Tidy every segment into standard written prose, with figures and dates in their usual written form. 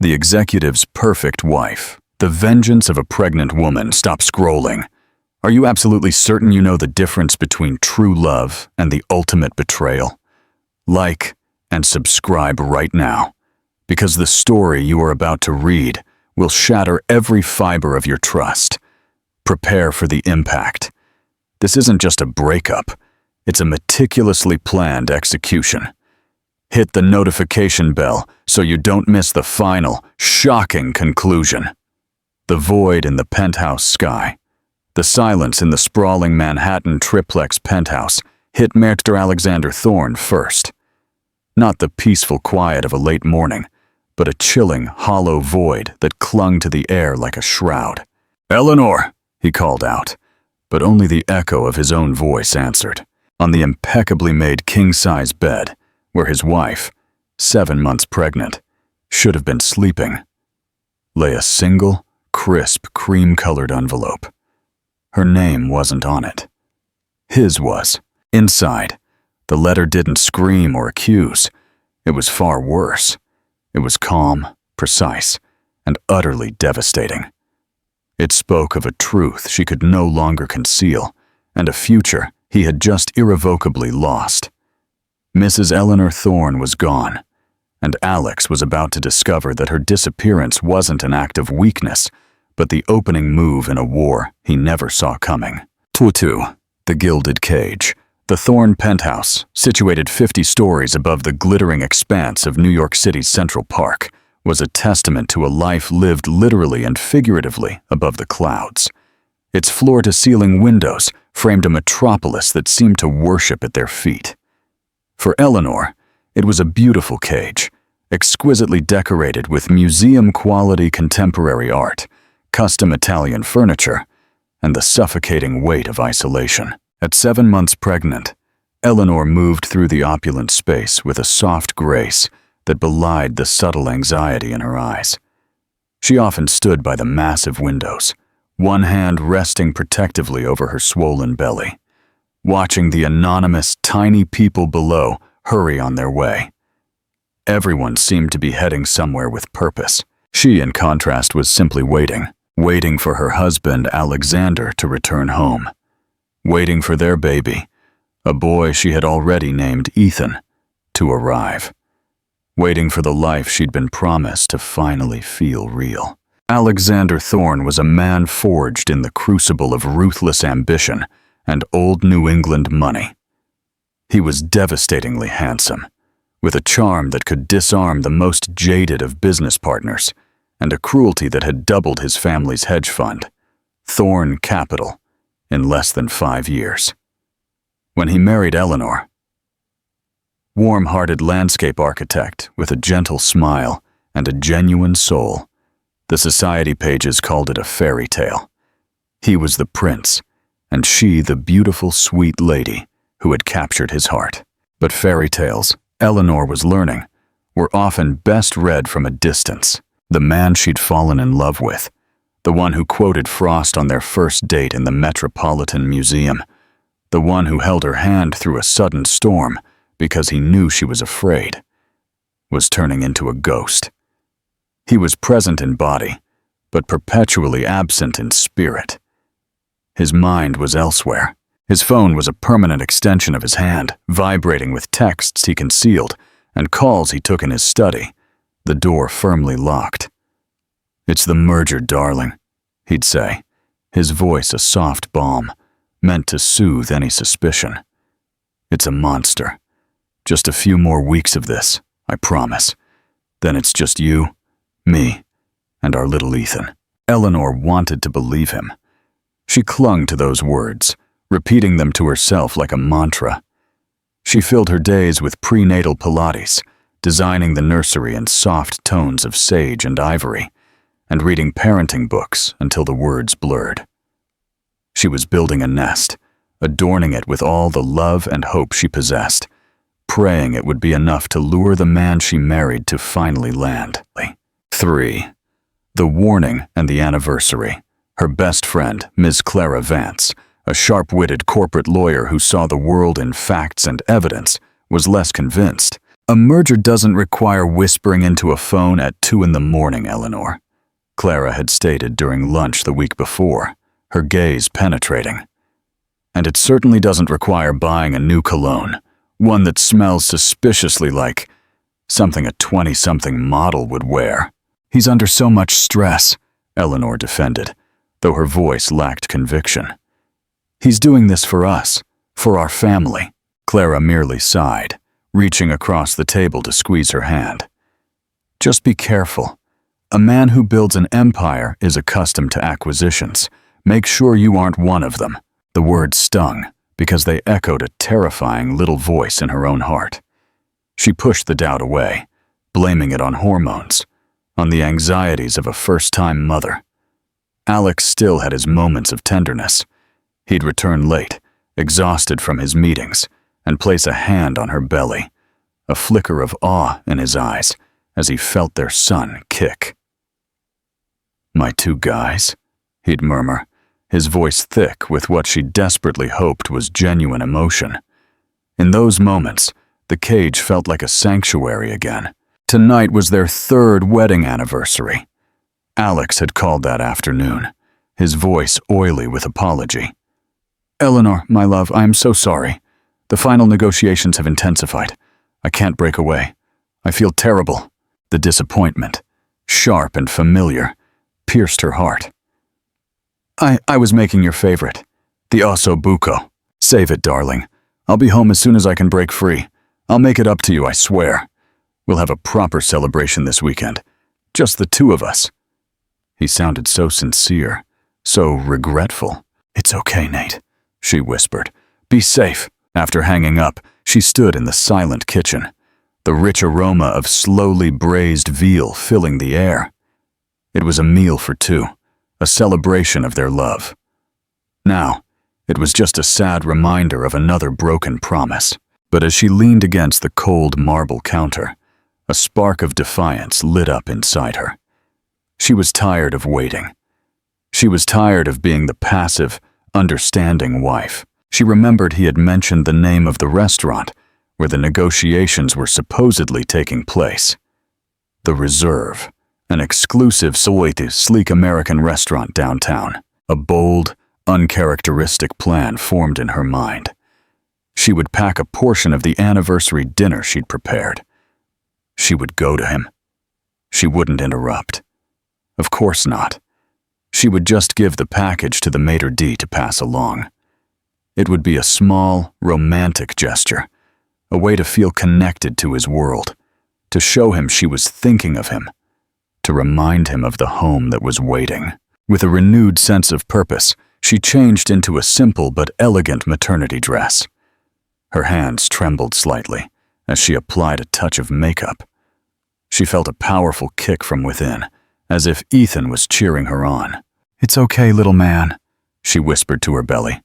The executive's perfect wife. The vengeance of a pregnant woman. Stop scrolling. Are you absolutely certain you know the difference between true love and the ultimate betrayal? Like and subscribe right now, because the story you are about to read will shatter every fiber of your trust. Prepare for the impact. This isn't just a breakup, it's a meticulously planned execution. Hit the notification bell so you don't miss the final, shocking conclusion. The void in the penthouse sky. The silence in the sprawling Manhattan triplex penthouse hit Mr. Alexander Thorne first. Not the peaceful quiet of a late morning, but a chilling, hollow void that clung to the air like a shroud. "Eleanor!" he called out, but only the echo of his own voice answered. On the impeccably made king-size bed, where his wife, 7 months pregnant, should have been sleeping, lay a single, crisp, cream-colored envelope. Her name wasn't on it. His was. Inside, the letter didn't scream or accuse. It was far worse. It was calm, precise, and utterly devastating. It spoke of a truth she could no longer conceal, and a future he had just irrevocably lost. Mrs. Eleanor Thorne was gone, and Alex was about to discover that her disappearance wasn't an act of weakness, but the opening move in a war he never saw coming. Tutu, the Gilded Cage, the Thorne penthouse, situated 50 stories above the glittering expanse of New York City's Central Park, was a testament to a life lived literally and figuratively above the clouds. Its floor-to-ceiling windows framed a metropolis that seemed to worship at their feet. For Eleanor, it was a beautiful cage, exquisitely decorated with museum-quality contemporary art, custom Italian furniture, and the suffocating weight of isolation. At 7 months pregnant, Eleanor moved through the opulent space with a soft grace that belied the subtle anxiety in her eyes. She often stood by the massive windows, one hand resting protectively over her swollen belly, watching the anonymous, tiny people below hurry on their way. Everyone seemed to be heading somewhere with purpose. She, in contrast, was simply waiting for her husband, Alexander, to return home, waiting for their baby, a boy she had already named Ethan, to arrive, waiting for the life she'd been promised to finally feel real. Alexander Thorne was a man forged in the crucible of ruthless ambition and old New England money. He was devastatingly handsome, with a charm that could disarm the most jaded of business partners, and a cruelty that had doubled his family's hedge fund, Thorne Capital, in less than 5 years. When he married Eleanor, warm-hearted landscape architect with a gentle smile and a genuine soul, the society pages called it a fairy tale. He was the prince, and she the beautiful, sweet lady who had captured his heart. But fairy tales, Eleanor was learning, were often best read from a distance. The man she'd fallen in love with, the one who quoted Frost on their first date in the Metropolitan Museum, the one who held her hand through a sudden storm because he knew she was afraid, was turning into a ghost. He was present in body, but perpetually absent in spirit. His mind was elsewhere. His phone was a permanent extension of his hand, vibrating with texts he concealed and calls he took in his study, the door firmly locked. "It's the merger, darling," he'd say, his voice a soft balm, meant to soothe any suspicion. "It's a monster. Just a few more weeks of this, I promise. Then it's just you, me, and our little Ethan." Eleanor wanted to believe him. She clung to those words, repeating them to herself like a mantra. She filled her days with prenatal Pilates, designing the nursery in soft tones of sage and ivory, and reading parenting books until the words blurred. She was building a nest, adorning it with all the love and hope she possessed, praying it would be enough to lure the man she married to finally land. 3. The warning and the anniversary. Her best friend, Ms. Clara Vance, a sharp-witted corporate lawyer who saw the world in facts and evidence, was less convinced. A merger doesn't require whispering into a phone at 2 in the morning, Eleanor, Clara had stated during lunch the week before, her gaze penetrating. And it certainly doesn't require buying a new cologne, one that smells suspiciously like something a 20-something model would wear. He's under so much stress, Eleanor defended, though her voice lacked conviction. He's doing this for us, for our family. Clara merely sighed, reaching across the table to squeeze her hand. Just be careful. A man who builds an empire is accustomed to acquisitions. Make sure you aren't one of them. The words stung because they echoed a terrifying little voice in her own heart. She pushed the doubt away, blaming it on hormones, on the anxieties of a first-time mother. Alex still had his moments of tenderness. He'd return late, exhausted from his meetings, and place a hand on her belly, a flicker of awe in his eyes as he felt their son kick. "My two guys," he'd murmur, his voice thick with what she desperately hoped was genuine emotion. In those moments, the cage felt like a sanctuary again. Tonight was their 3rd wedding anniversary. Alex had called that afternoon, his voice oily with apology. "Eleanor, my love, I am so sorry. The final negotiations have intensified. I can't break away. I feel terrible." The disappointment, sharp and familiar, pierced her heart. I was making your favorite, the osso buco. Save it, darling. I'll be home as soon as I can break free. I'll make it up to you, I swear. We'll have a proper celebration this weekend. Just the 2 of us." He sounded so sincere, so regretful. "It's okay, Nate," she whispered. "Be safe." After hanging up, she stood in the silent kitchen, the rich aroma of slowly braised veal filling the air. It was a meal for 2, a celebration of their love. Now, it was just a sad reminder of another broken promise. But as she leaned against the cold marble counter, a spark of defiance lit up inside her. She was tired of waiting. She was tired of being the passive, understanding wife. She remembered he had mentioned the name of the restaurant where the negotiations were supposedly taking place. The Reserve, an exclusive sleek American restaurant downtown. A bold, uncharacteristic plan formed in her mind. She would pack a portion of the anniversary dinner she'd prepared. She would go to him. She wouldn't interrupt. Of course not. She would just give the package to the maitre d' to pass along. It would be a small, romantic gesture, a way to feel connected to his world, to show him she was thinking of him, to remind him of the home that was waiting. With a renewed sense of purpose, she changed into a simple but elegant maternity dress. Her hands trembled slightly as she applied a touch of makeup. She felt a powerful kick from within, as if Ethan was cheering her on. "It's okay, little man," she whispered to her belly.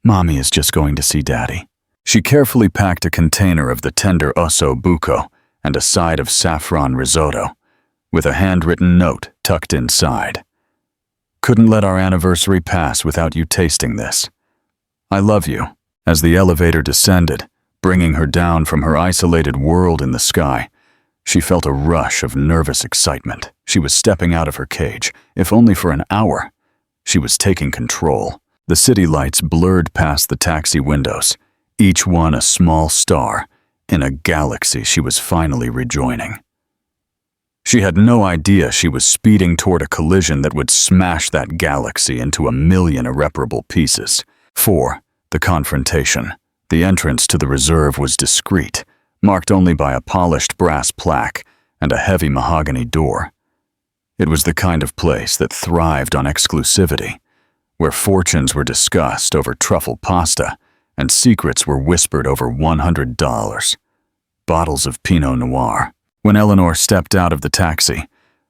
"Mommy is just going to see Daddy." She carefully packed a container of the tender osso buco and a side of saffron risotto, with a handwritten note tucked inside. "Couldn't let our anniversary pass without you tasting this. I love you." As the elevator descended, bringing her down from her isolated world in the sky, she felt a rush of nervous excitement. She was stepping out of her cage, if only for an hour. She was taking control. The city lights blurred past the taxi windows, each one a small star in a galaxy she was finally rejoining. She had no idea she was speeding toward a collision that would smash that galaxy into a million irreparable pieces. For the confrontation, the entrance to the Reserve was discreet, marked only by a polished brass plaque and a heavy mahogany door. It was the kind of place that thrived on exclusivity, where fortunes were discussed over truffle pasta and secrets were whispered over $100. Bottles of Pinot Noir. When Eleanor stepped out of the taxi,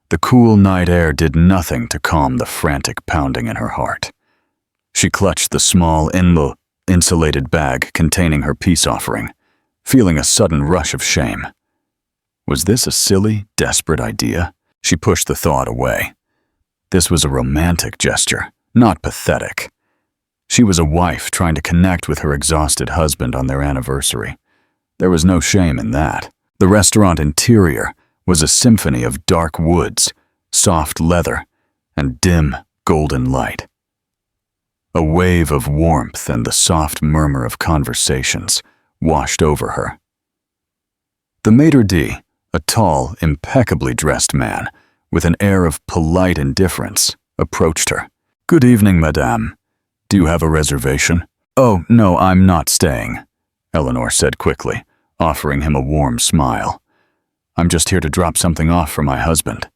the cool night air did nothing to calm the frantic pounding in her heart. She clutched the small, insulated bag containing her peace offering, feeling a sudden rush of shame. Was this a silly, desperate idea? She pushed the thought away. This was a romantic gesture, not pathetic. She was a wife trying to connect with her exhausted husband on their anniversary. There was no shame in that. The restaurant interior was a symphony of dark woods, soft leather, and dim, golden light. A wave of warmth and the soft murmur of conversations washed over her. The maitre d', a tall, impeccably dressed man, with an air of polite indifference, approached her. "Good evening, madame. Do you have a reservation?" "Oh, no, I'm not staying," Eleanor said quickly, offering him a warm smile. "I'm just here to drop something off for my husband.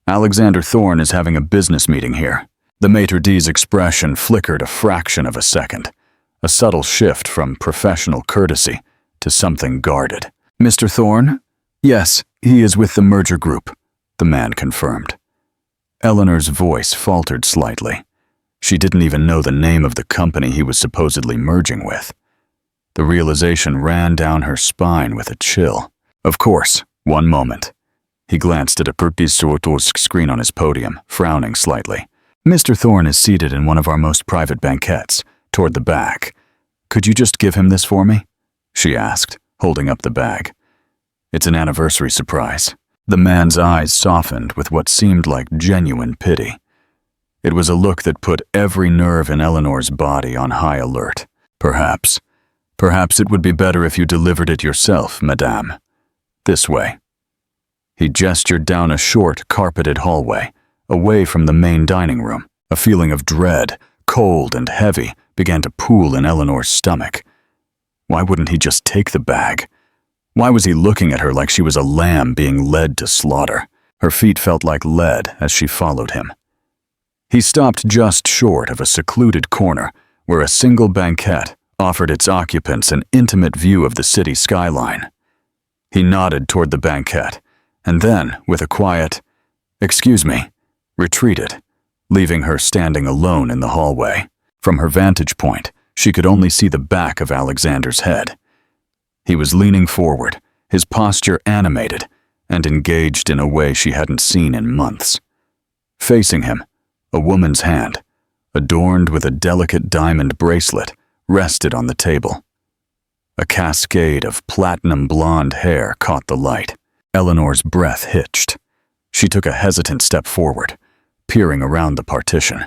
Alexander Thorne is having a business meeting here." The maitre d's expression flickered a fraction of a second, a subtle shift from professional courtesy to something guarded. "Mr. Thorne?" "Yes, he is with the merger group," the man confirmed. Eleanor's voice faltered slightly. She didn't even know the name of the company he was supposedly merging with. The realization ran down her spine with a chill. "Of course, one moment." He glanced at a Perkis screen on his podium, frowning slightly. "Mr. Thorne is seated in one of our most private banquettes, toward the back. Could you just give him this for me?" she asked, holding up the bag. "It's an anniversary surprise." The man's eyes softened with what seemed like genuine pity. It was a look that put every nerve in Eleanor's body on high alert. Perhaps it would be better if you delivered it yourself, madame. This way." He gestured down a short, carpeted hallway, away from the main dining room. A feeling of dread, cold and heavy, began to pool in Eleanor's stomach. Why wouldn't he just take the bag? Why was he looking at her like she was a lamb being led to slaughter? Her feet felt like lead as she followed him. He stopped just short of a secluded corner where a single banquette offered its occupants an intimate view of the city skyline. He nodded toward the banquette, and then, with a quiet, "Excuse me," retreated, leaving her standing alone in the hallway. From her vantage point, she could only see the back of Alexander's head. He was leaning forward, his posture animated, and engaged in a way she hadn't seen in months. Facing him, a woman's hand, adorned with a delicate diamond bracelet, rested on the table. A cascade of platinum blonde hair caught the light. Eleanor's breath hitched. She took a hesitant step forward, peering around the partition.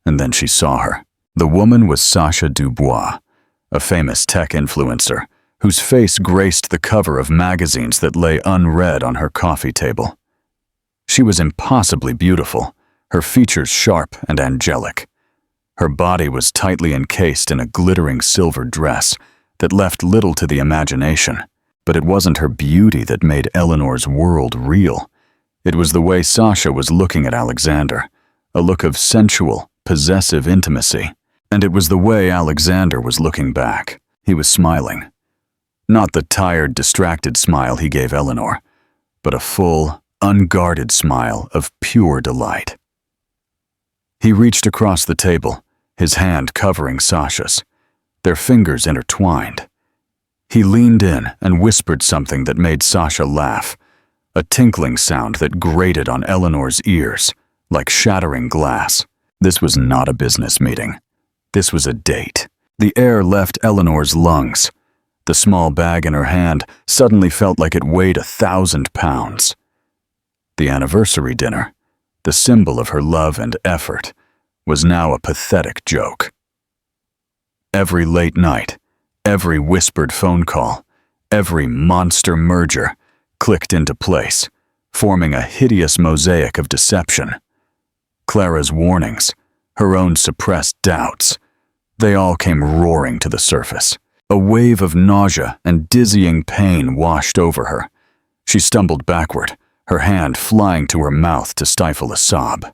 And then she saw her. The woman was Sasha Dubois, a famous tech influencer, whose face graced the cover of magazines that lay unread on her coffee table. She was impossibly beautiful, her features sharp and angelic. Her body was tightly encased in a glittering silver dress that left little to the imagination. But it wasn't her beauty that made Eleanor's world real. It was the way Sasha was looking at Alexander, a look of sensual, possessive intimacy. And it was the way Alexander was looking back. He was smiling. Not the tired, distracted smile he gave Eleanor, but a full, unguarded smile of pure delight. He reached across the table, his hand covering Sasha's, their fingers intertwined. He leaned in and whispered something that made Sasha laugh, a tinkling sound that grated on Eleanor's ears, like shattering glass. This was not a business meeting. This was a date. The air left Eleanor's lungs. The small bag in her hand suddenly felt like it weighed 1,000 pounds. The anniversary dinner, the symbol of her love and effort, was now a pathetic joke. Every late night, every whispered phone call, every monster merger clicked into place, forming a hideous mosaic of deception. Clara's warnings, her own suppressed doubts, they all came roaring to the surface. A wave of nausea and dizzying pain washed over her. She stumbled backward, her hand flying to her mouth to stifle a sob.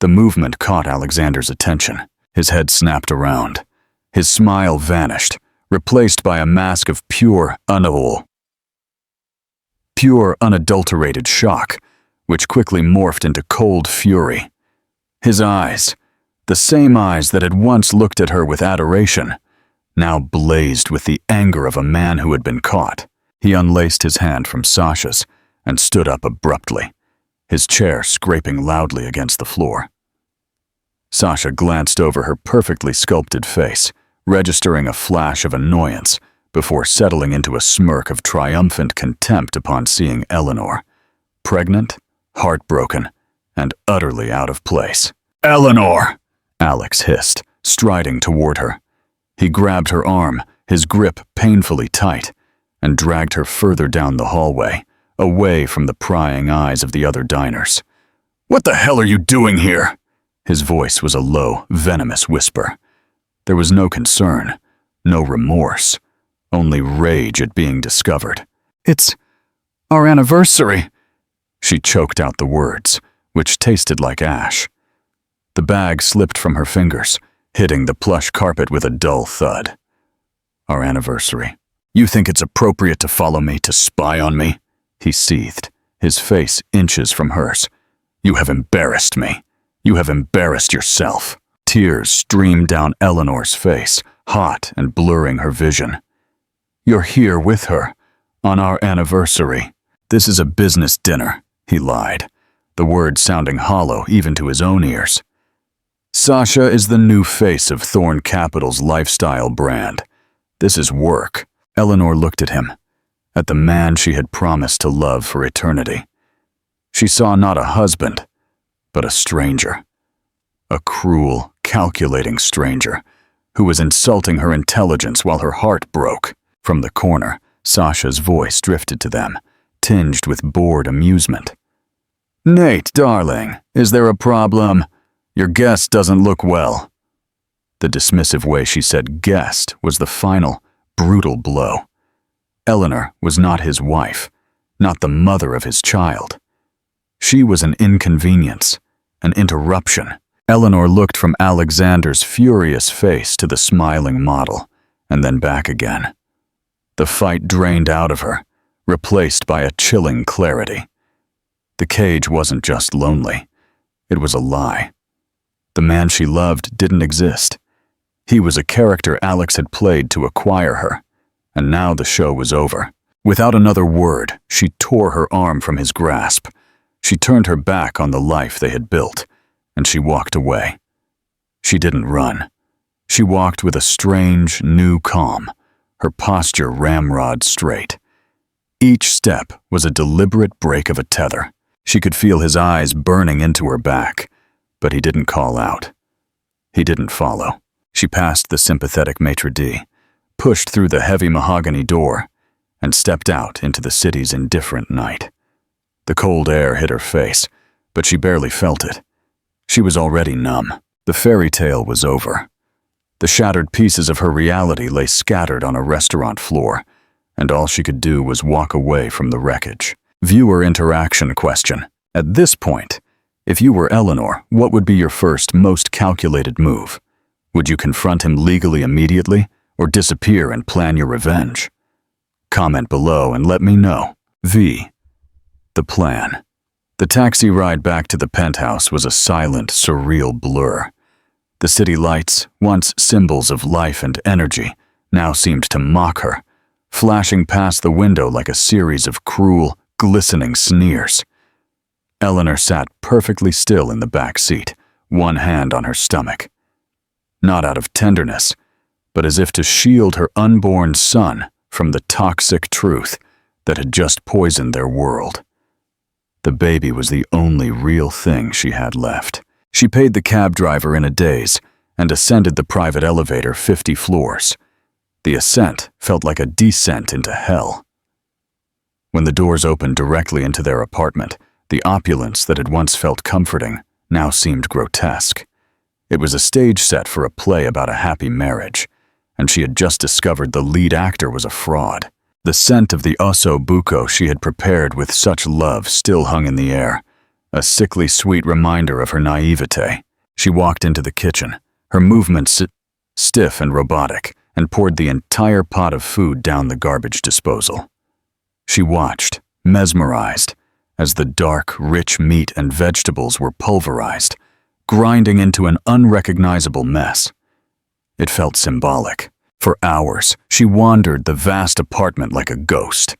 The movement caught Alexander's attention. His head snapped around. His smile vanished, replaced by a mask of pure unadulterated shock, which quickly morphed into cold fury. His eyes, the same eyes that had once looked at her with adoration, now blazed with the anger of a man who had been caught. He unlaced his hand from Sasha's and stood up abruptly, his chair scraping loudly against the floor. Sasha glanced over her perfectly sculpted face, registering a flash of annoyance before settling into a smirk of triumphant contempt upon seeing Eleanor, pregnant, heartbroken, and utterly out of place. "Eleanor!" Alex hissed, striding toward her. He grabbed her arm, his grip painfully tight, and dragged her further down the hallway, away from the prying eyes of the other diners. "What the hell are you doing here?" His voice was a low, venomous whisper. There was no concern, no remorse, only rage at being discovered. "It's our anniversary," she choked out the words, which tasted like ash. The bag slipped from her fingers, hitting the plush carpet with a dull thud. "Our anniversary. You think it's appropriate to follow me, to spy on me?" He seethed, his face inches from hers. "You have embarrassed me. You have embarrassed yourself." Tears streamed down Eleanor's face, hot and blurring her vision. "You're here with her, on our anniversary." "This is a business dinner," he lied, the words sounding hollow even to his own ears. "Sasha is the new face of Thorn Capital's lifestyle brand. This is work." Eleanor looked at him, at the man she had promised to love for eternity. She saw not a husband, but a stranger. A cruel, calculating stranger who was insulting her intelligence while her heart broke. From the corner, Sasha's voice drifted to them, tinged with bored amusement. "Nate, darling, is there a problem? Your guest doesn't look well." The dismissive way she said guest was the final, brutal blow. Eleanor was not his wife, not the mother of his child. She was an inconvenience, an interruption. Eleanor looked from Alexander's furious face to the smiling model, and then back again. The fight drained out of her, replaced by a chilling clarity. The cage wasn't just lonely. It was a lie. The man she loved didn't exist. He was a character Alex had played to acquire her, and now the show was over. Without another word, she tore her arm from his grasp. She turned her back on the life they had built, and she walked away. She didn't run. She walked with a strange, new calm, her posture ramrod straight. Each step was a deliberate break of a tether. She could feel his eyes burning into her back, but he didn't call out. He didn't follow. She passed the sympathetic maitre d', pushed through the heavy mahogany door, and stepped out into the city's indifferent night. The cold air hit her face, but she barely felt it. She was already numb. The fairy tale was over. The shattered pieces of her reality lay scattered on a restaurant floor, and all she could do was walk away from the wreckage. Viewer interaction question. At this point, if you were Eleanor, what would be your first, most calculated move? Would you confront him legally immediately, or disappear and plan your revenge? Comment below and let me know. V. The plan. The taxi ride back to the penthouse was a silent, surreal blur. The city lights, once symbols of life and energy, now seemed to mock her, flashing past the window like a series of cruel, glistening sneers. Eleanor sat perfectly still in the back seat, one hand on her stomach. Not out of tenderness, but as if to shield her unborn son from the toxic truth that had just poisoned their world. The baby was the only real thing she had left. She paid the cab driver in a daze and ascended the private elevator 50 floors. The ascent felt like a descent into hell. When the doors opened directly into their apartment, the opulence that had once felt comforting now seemed grotesque. It was a stage set for a play about a happy marriage, and she had just discovered the lead actor was a fraud. The scent of the osso buco she had prepared with such love still hung in the air, a sickly sweet reminder of her naivete. She walked into the kitchen, her movements stiff and robotic, and poured the entire pot of food down the garbage disposal. She watched, mesmerized, as the dark, rich meat and vegetables were pulverized, grinding into an unrecognizable mess. It felt symbolic. For hours, she wandered the vast apartment like a ghost.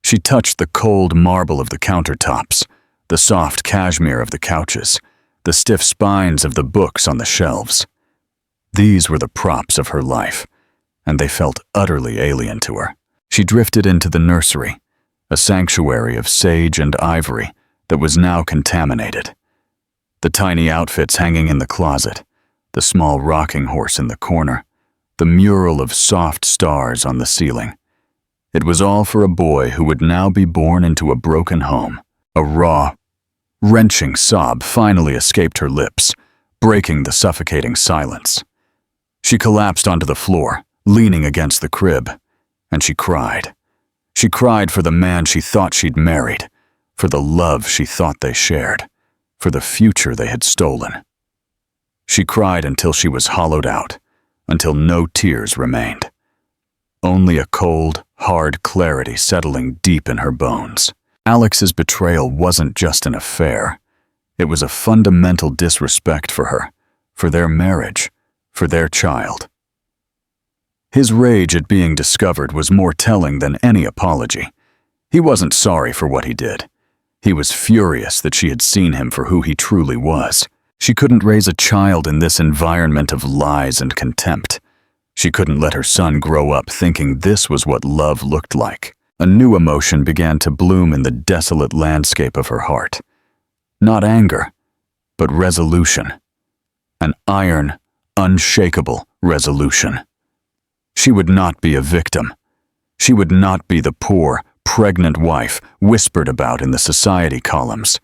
She touched the cold marble of the countertops, the soft cashmere of the couches, the stiff spines of the books on the shelves. These were the props of her life, and they felt utterly alien to her. She drifted into the nursery, a sanctuary of sage and ivory that was now contaminated. The tiny outfits hanging in the closet, the small rocking horse in the corner, the mural of soft stars on the ceiling. It was all for a boy who would now be born into a broken home. A raw, wrenching sob finally escaped her lips, breaking the suffocating silence. She collapsed onto the floor, leaning against the crib, and she cried. She cried for the man she thought she'd married, for the love she thought they shared, for the future they had stolen. She cried until she was hollowed out, until no tears remained. Only a cold, hard clarity settling deep in her bones. Alex's betrayal wasn't just an affair. It was a fundamental disrespect for her, for their marriage, for their child. His rage at being discovered was more telling than any apology. He wasn't sorry for what he did. He was furious that she had seen him for who he truly was. She couldn't raise a child in this environment of lies and contempt. She couldn't let her son grow up thinking this was what love looked like. A new emotion began to bloom in the desolate landscape of her heart. Not anger, but resolution. An iron, unshakable resolution. She would not be a victim. She would not be the poor, pregnant wife whispered about in the society columns.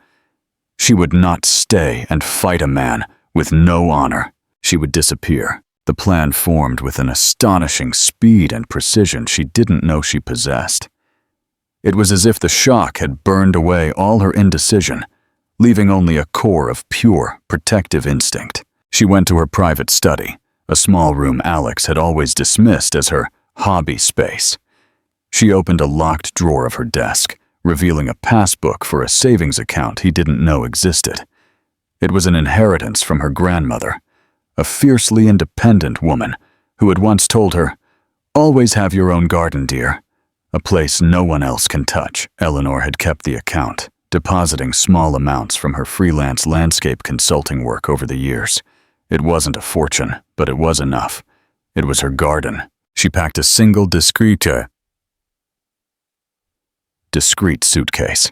She would not stay and fight a man with no honor. She would disappear. The plan formed with an astonishing speed and precision she didn't know she possessed. It was as if the shock had burned away all her indecision, leaving only a core of pure, protective instinct. She went to her private study, a small room Alex had always dismissed as her hobby space. She opened a locked drawer of her desk, revealing a passbook for a savings account he didn't know existed. It was an inheritance from her grandmother, a fiercely independent woman who had once told her, "Always have your own garden, dear, a place no one else can touch." Eleanor had kept the account, depositing small amounts from her freelance landscape consulting work over the years. It wasn't a fortune, but it was enough. It was her garden. She packed a single discreet suitcase.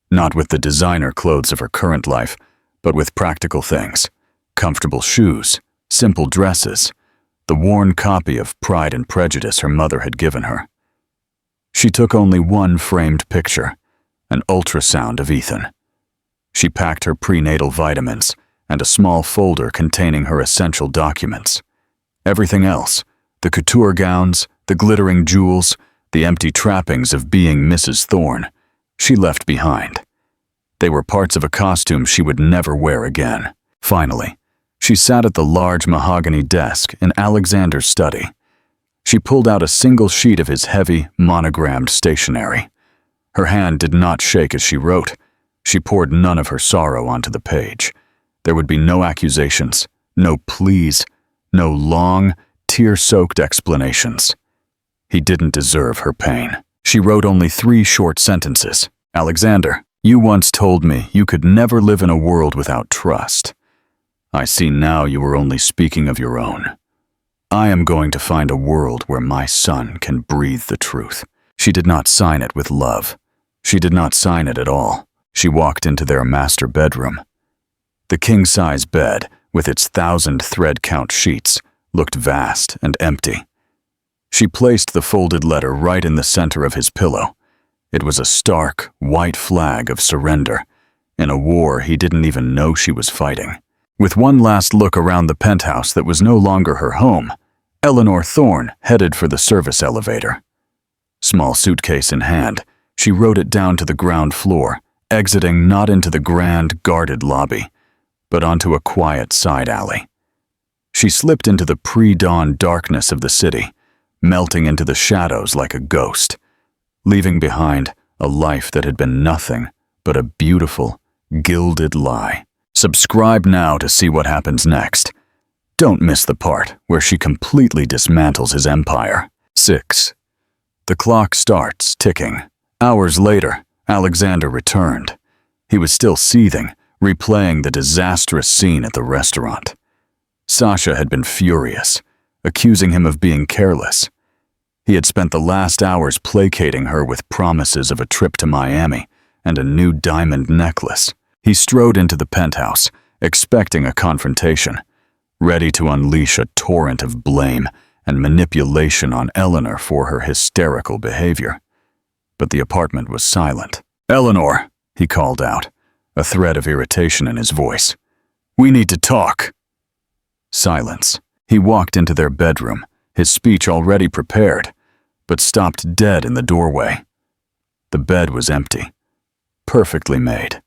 Not with the designer clothes of her current life, but with practical things. Comfortable shoes, simple dresses, the worn copy of Pride and Prejudice her mother had given her. She took only one framed picture, an ultrasound of Ethan. She packed her prenatal vitamins and a small folder containing her essential documents. Everything else, the couture gowns, the glittering jewels, the empty trappings of being Mrs. Thorne, she left behind. They were parts of a costume she would never wear again. Finally, she sat at the large mahogany desk in Alexander's study. She pulled out a single sheet of his heavy, monogrammed stationery. Her hand did not shake as she wrote. She poured none of her sorrow onto the page. There would be no accusations, no pleas, no long, tear-soaked explanations. He didn't deserve her pain. She wrote only 3 short sentences. "Alexander, you once told me you could never live in a world without trust. I see now you were only speaking of your own. I am going to find a world where my son can breathe the truth." She did not sign it with love. She did not sign it at all. She walked into their master bedroom. The king-size bed, with its 1,000 thread-count sheets, looked vast and empty. She placed the folded letter right in the center of his pillow. It was a stark, white flag of surrender, in a war he didn't even know she was fighting. With one last look around the penthouse that was no longer her home, Eleanor Thorne headed for the service elevator. Small suitcase in hand, she rode it down to the ground floor, exiting not into the grand, guarded lobby, but onto a quiet side alley. She slipped into the pre-dawn darkness of the city, melting into the shadows like a ghost, leaving behind a life that had been nothing but a beautiful, gilded lie. Subscribe now to see what happens next. Don't miss the part where she completely dismantles his empire. 6. The clock starts ticking. Hours later, Alexander returned. He was still seething, replaying the disastrous scene at the restaurant. Sasha had been furious. accusing him of being careless. He had spent the last hours placating her with promises of a trip to Miami and a new diamond necklace. He strode into the penthouse, expecting a confrontation, ready to unleash a torrent of blame and manipulation on Eleanor for her hysterical behavior. But the apartment was silent. "Eleanor," he called out, a thread of irritation in his voice. "We need to talk." Silence. He walked into their bedroom, his speech already prepared, but stopped dead in the doorway. The bed was empty, perfectly made.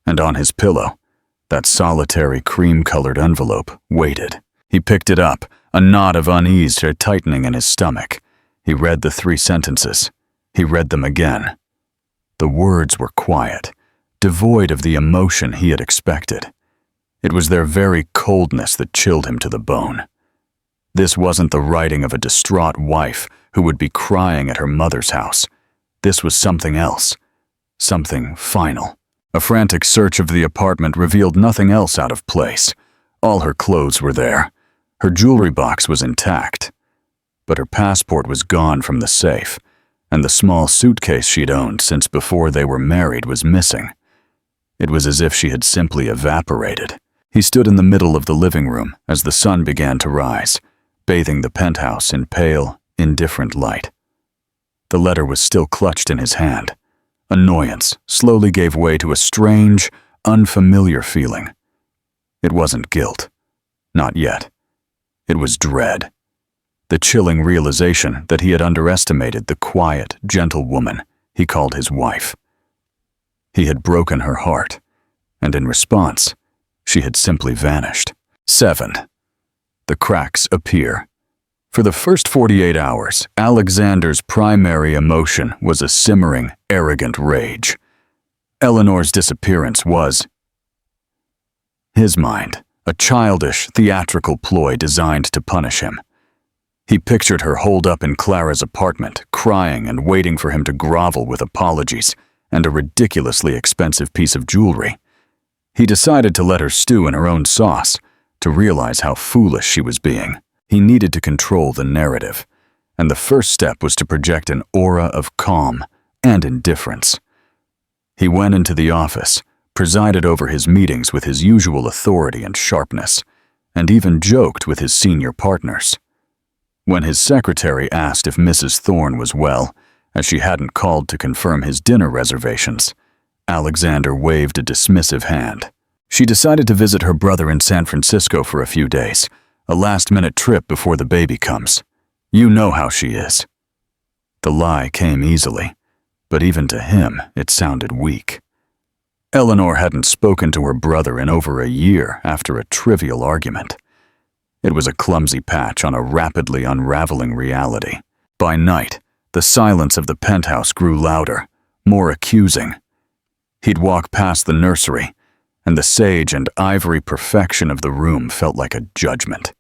And on his pillow, that solitary cream-colored envelope waited. He picked it up, a knot of unease tightening in his stomach. He read the 3 sentences. He read them again. The words were quiet, devoid of the emotion he had expected. It was their very coldness that chilled him to the bone. This wasn't the writing of a distraught wife who would be crying at her mother's house. This was something else, something final. A frantic search of the apartment revealed nothing else out of place. All her clothes were there. Her jewelry box was intact. But her passport was gone from the safe, and the small suitcase she'd owned since before they were married was missing. It was as if she had simply evaporated. He stood in the middle of the living room as the sun began to rise, bathing the penthouse in pale, indifferent light. The letter was still clutched in his hand. Annoyance slowly gave way to a strange, unfamiliar feeling. It wasn't guilt. Not yet. It was dread. The chilling realization that he had underestimated the quiet, gentle woman he called his wife. He had broken her heart, and in response, she had simply vanished. 7. The cracks appear. For the first 48 hours, Alexander's primary emotion was a simmering, arrogant rage. Eleanor's disappearance was, his mind, a childish, theatrical ploy designed to punish him. He pictured her holed up in Clara's apartment, crying and waiting for him to grovel with apologies and a ridiculously expensive piece of jewelry. He decided to let her stew in her own sauce, to realize how foolish she was being. He needed to control the narrative, and the first step was to project an aura of calm and indifference. He went into the office, presided over his meetings with his usual authority and sharpness, and even joked with his senior partners. When his secretary asked if Mrs. Thorne was well, as she hadn't called to confirm his dinner reservations, Alexander waved a dismissive hand. She decided to visit her brother in San Francisco for a few days, a last-minute trip before the baby comes. You know how she is. The lie came easily, but even to him it sounded weak. Eleanor hadn't spoken to her brother in over a year after a trivial argument. It was a clumsy patch on a rapidly unraveling reality. By night, the silence of the penthouse grew louder, more accusing. He'd walk past the nursery, and the sage and ivory perfection of the room felt like a judgment.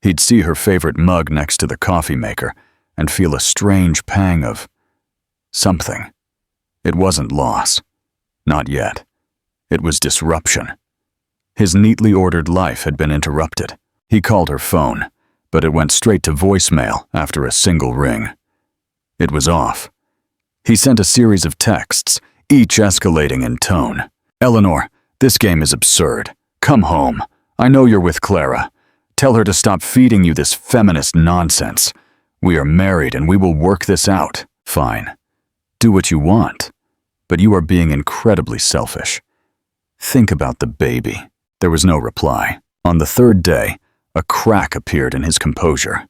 He'd see her favorite mug next to the coffee maker and feel a strange pang of something. It wasn't loss. Not yet. It was disruption. His neatly ordered life had been interrupted. He called her phone, but it went straight to voicemail after a single ring. It was off. He sent a series of texts, each escalating in tone. "Eleanor, this game is absurd. Come home. I know you're with Clara. Tell her to stop feeding you this feminist nonsense. We are married and we will work this out." "Fine. Do what you want. But you are being incredibly selfish. Think about the baby." There was no reply. On the 3rd day, a crack appeared in his composure.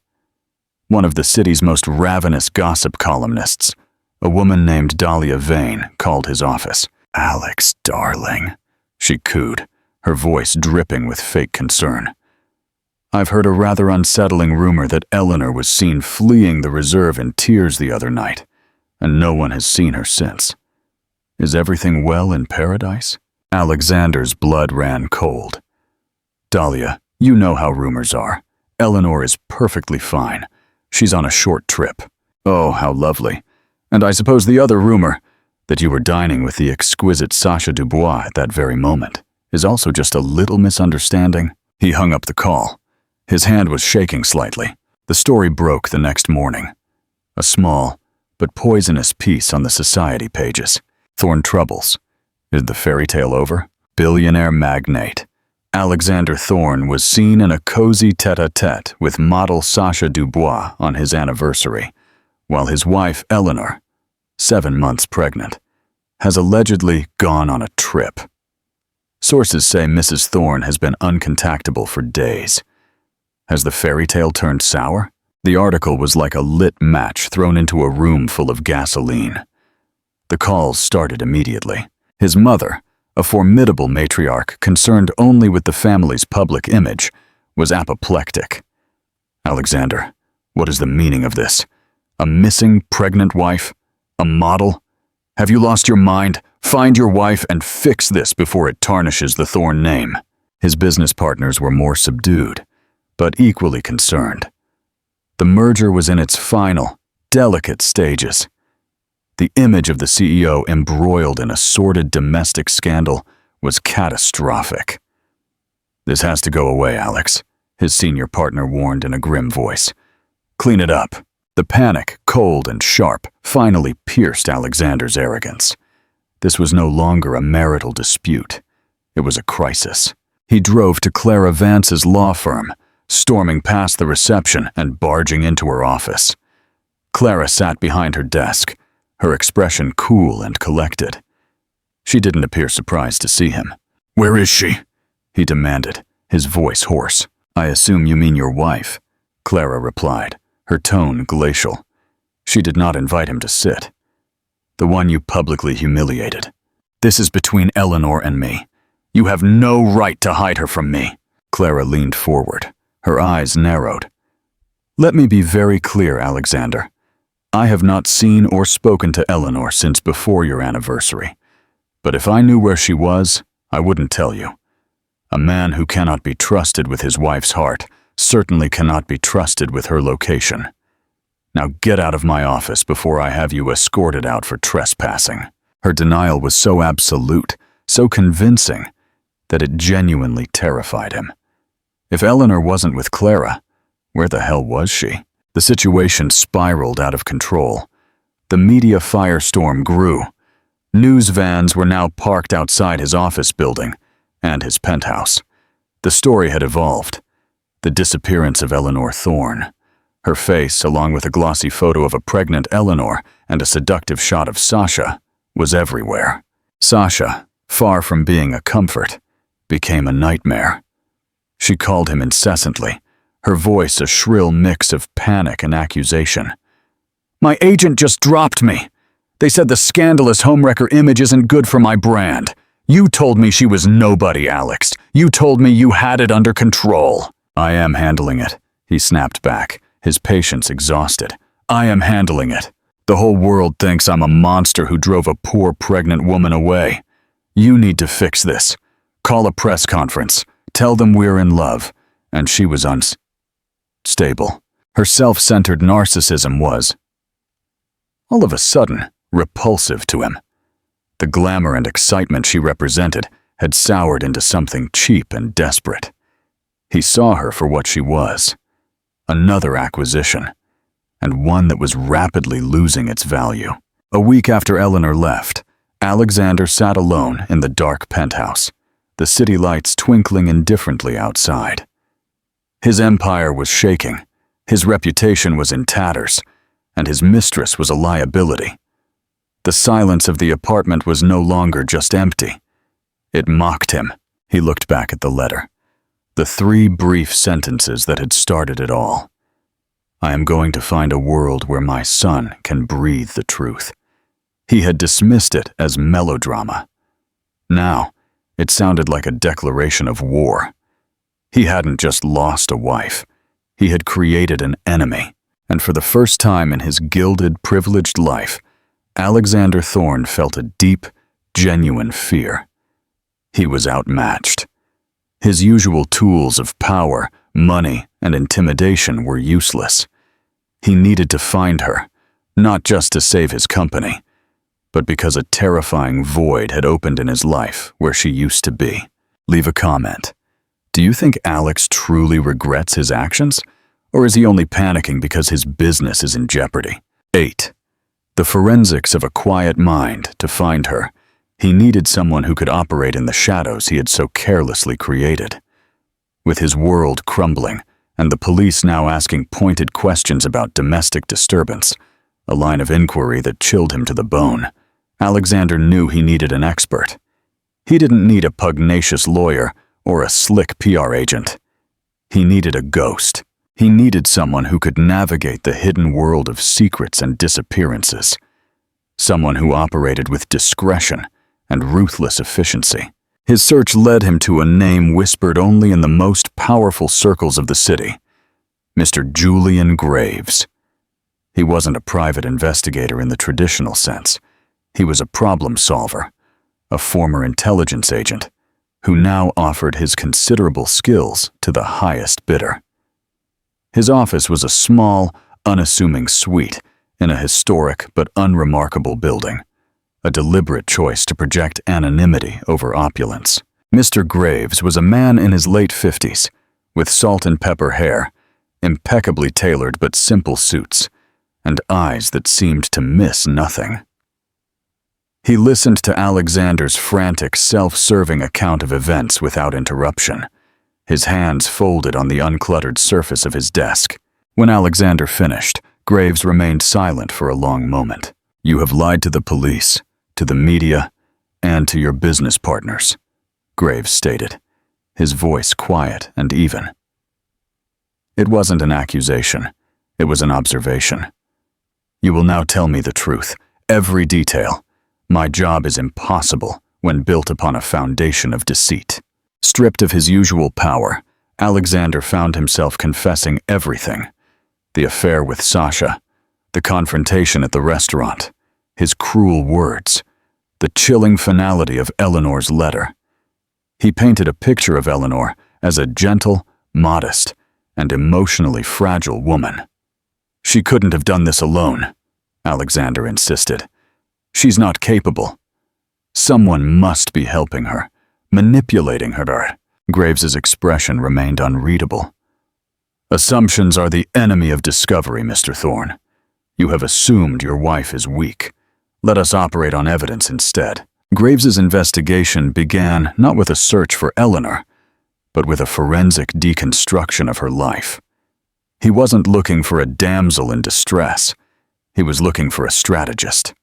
One of the city's most ravenous gossip columnists, a woman named Dahlia Vane, called his office. "Alex, darling," she cooed, her voice dripping with fake concern. "I've heard a rather unsettling rumor that Eleanor was seen fleeing the reserve in tears the other night, and no one has seen her since. Is everything well in paradise?" Alexander's blood ran cold. "Dahlia, you know how rumors are. Eleanor is perfectly fine. She's on a short trip." "Oh, how lovely. And I suppose the other rumor, that you were dining with the exquisite Sacha Dubois at that very moment, is also just a little misunderstanding." He hung up the call, His hand was shaking slightly. The story broke the next morning. A small but poisonous piece on the society pages. Thorne troubles. Is the fairy tale over? Billionaire magnate Alexander Thorne was seen in a cozy tête-à-tête with model Sasha Dubois on his anniversary, while his wife Eleanor, 7 months pregnant, has allegedly gone on a trip. Sources say Mrs. Thorne has been uncontactable for days. Has the fairy tale turned sour? The article was like a lit match thrown into a room full of gasoline. The calls started immediately. His mother, a formidable matriarch concerned only with the family's public image, was apoplectic. Alexander, what is the meaning of this? A missing pregnant wife? A model? Have you lost your mind? Find your wife and fix this before it tarnishes the Thorne name. His business partners were more subdued, but equally concerned. The merger was in its final, delicate stages. The image of the CEO embroiled in a sordid domestic scandal was catastrophic. This has to go away, Alex, his senior partner warned in a grim voice. Clean it up. The panic, cold and sharp, finally pierced Alexander's arrogance. This was no longer a marital dispute. It was a crisis. He drove to Clara Vance's law firm, storming past the reception and barging into her office. Clara sat behind her desk, her expression cool and collected. She didn't appear surprised to see him. "Where is she?" he demanded, his voice hoarse. "I assume you mean your wife," Clara replied, her tone glacial. She did not invite him to sit. "The one you publicly humiliated. This is between Eleanor and me. You have no right to hide her from me." Clara leaned forward, her eyes narrowed. "Let me be very clear, Alexander. I have not seen or spoken to Eleanor since before your anniversary. But if I knew where she was, I wouldn't tell you. A man who cannot be trusted with his wife's heart certainly cannot be trusted with her location. Now get out of my office before I have you escorted out for trespassing." Her denial was so absolute, so convincing, that it genuinely terrified him. If Eleanor wasn't with Clara, where the hell was she? The situation spiraled out of control. The media firestorm grew. News vans were now parked outside his office building and his penthouse. The story had evolved. The disappearance of Eleanor Thorne. Her face, along with a glossy photo of a pregnant Eleanor and a seductive shot of Sasha, was everywhere. Sasha, far from being a comfort, became a nightmare. She called him incessantly, her voice a shrill mix of panic and accusation. "My agent just dropped me. They said the scandalous homewrecker image isn't good for my brand. You told me she was nobody, Alex. You told me you had it under control." "I am handling it," he snapped back, his patience exhausted. "I am handling it. The whole world thinks I'm a monster who drove a poor pregnant woman away. You need to fix this. Call a press conference. Tell them we're in love." And she was unstable. Her self-centered narcissism was, all of a sudden, repulsive to him. The glamour and excitement she represented had soured into something cheap and desperate. He saw her for what she was, another acquisition, and one that was rapidly losing its value. A week after Eleanor left, Alexander sat alone in the dark penthouse, the city lights twinkling indifferently outside. His empire was shaking, his reputation was in tatters, and his mistress was a liability. The silence of the apartment was no longer just empty. It mocked him. He looked back at the letter. The 3 brief sentences that had started it all. "I am going to find a world where my son can breathe the truth." He had dismissed it as melodrama. Now, it sounded like a declaration of war. He hadn't just lost a wife. He had created an enemy. And for the first time in his gilded, privileged life, Alexander Thorne felt a deep, genuine fear. He was outmatched. His usual tools of power, money, and intimidation were useless. He needed to find her, not just to save his company, but because a terrifying void had opened in his life where she used to be. Leave a comment. Do you think Alex truly regrets his actions? Or is he only panicking because his business is in jeopardy? 8. The forensics of a quiet mind to find her. He needed someone who could operate in the shadows he had so carelessly created. With his world crumbling, and the police now asking pointed questions about domestic disturbance, a line of inquiry that chilled him to the bone, Alexander knew he needed an expert. He didn't need a pugnacious lawyer or a slick PR agent. He needed a ghost. He needed someone who could navigate the hidden world of secrets and disappearances. Someone who operated with discretion and ruthless efficiency. His search led him to a name whispered only in the most powerful circles of the city, Mr. Julian Graves. He wasn't a private investigator in the traditional sense. He was a problem solver, a former intelligence agent, who now offered his considerable skills to the highest bidder. His office was a small, unassuming suite in a historic but unremarkable building, a deliberate choice to project anonymity over opulence. Mr. Graves was a man in his late 50s, with salt and pepper hair, impeccably tailored but simple suits, and eyes that seemed to miss nothing. He listened to Alexander's frantic, self-serving account of events without interruption, his hands folded on the uncluttered surface of his desk. When Alexander finished, Graves remained silent for a long moment. "You have lied to the police, to the media, and to your business partners," Graves stated, his voice quiet and even. It wasn't an accusation, it was an observation. "You will now tell me the truth, every detail. My job is impossible when built upon a foundation of deceit." Stripped of his usual power, Alexander found himself confessing everything. The affair with Sasha, the confrontation at the restaurant, his cruel words, the chilling finality of Eleanor's letter. He painted a picture of Eleanor as a gentle, modest, and emotionally fragile woman. "She couldn't have done this alone," Alexander insisted. "She's not capable. Someone must be helping her, manipulating her." Graves's expression remained unreadable. "Assumptions are the enemy of discovery, Mr. Thorne. You have assumed your wife is weak. Let us operate on evidence instead." Graves's investigation began not with a search for Eleanor, but with a forensic deconstruction of her life. He wasn't looking for a damsel in distress. He was looking for a strategist.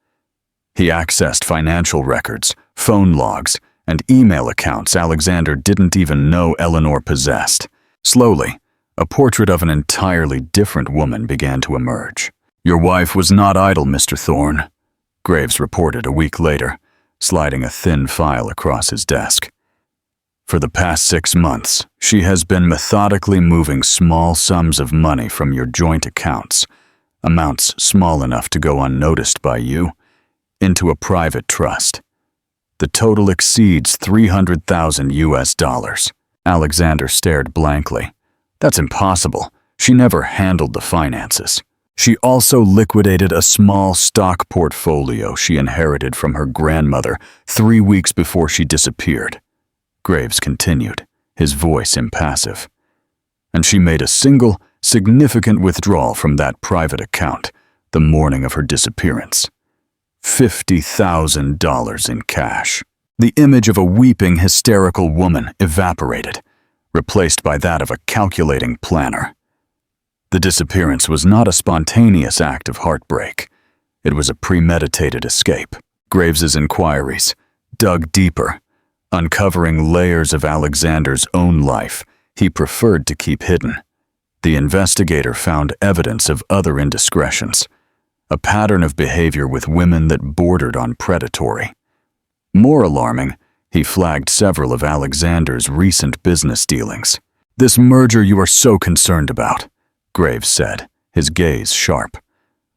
He accessed financial records, phone logs, and email accounts Alexander didn't even know Eleanor possessed. Slowly, a portrait of an entirely different woman began to emerge. "Your wife was not idle, Mr. Thorne," Graves reported a week later, sliding a thin file across his desk. "For the past 6 months, she has been methodically moving small sums of money from your joint accounts, amounts small enough to go unnoticed by you, into a private trust. The total exceeds $300,000. Alexander stared blankly. "That's impossible. She never handled the finances." She also liquidated a small stock portfolio she inherited from her grandmother 3 weeks before she disappeared. Graves continued, his voice impassive. "And she made a single, significant withdrawal from that private account the morning of her disappearance. $50,000 in cash." The image of a weeping, hysterical woman evaporated, replaced by that of a calculating planner. The disappearance was not a spontaneous act of heartbreak. It was a premeditated escape. Graves's inquiries dug deeper, uncovering layers of Alexander's own life he preferred to keep hidden. The investigator found evidence of other indiscretions, a pattern of behavior with women that bordered on predatory. More alarming, he flagged several of Alexander's recent business dealings. "This merger you are so concerned about," Graves said, his gaze sharp.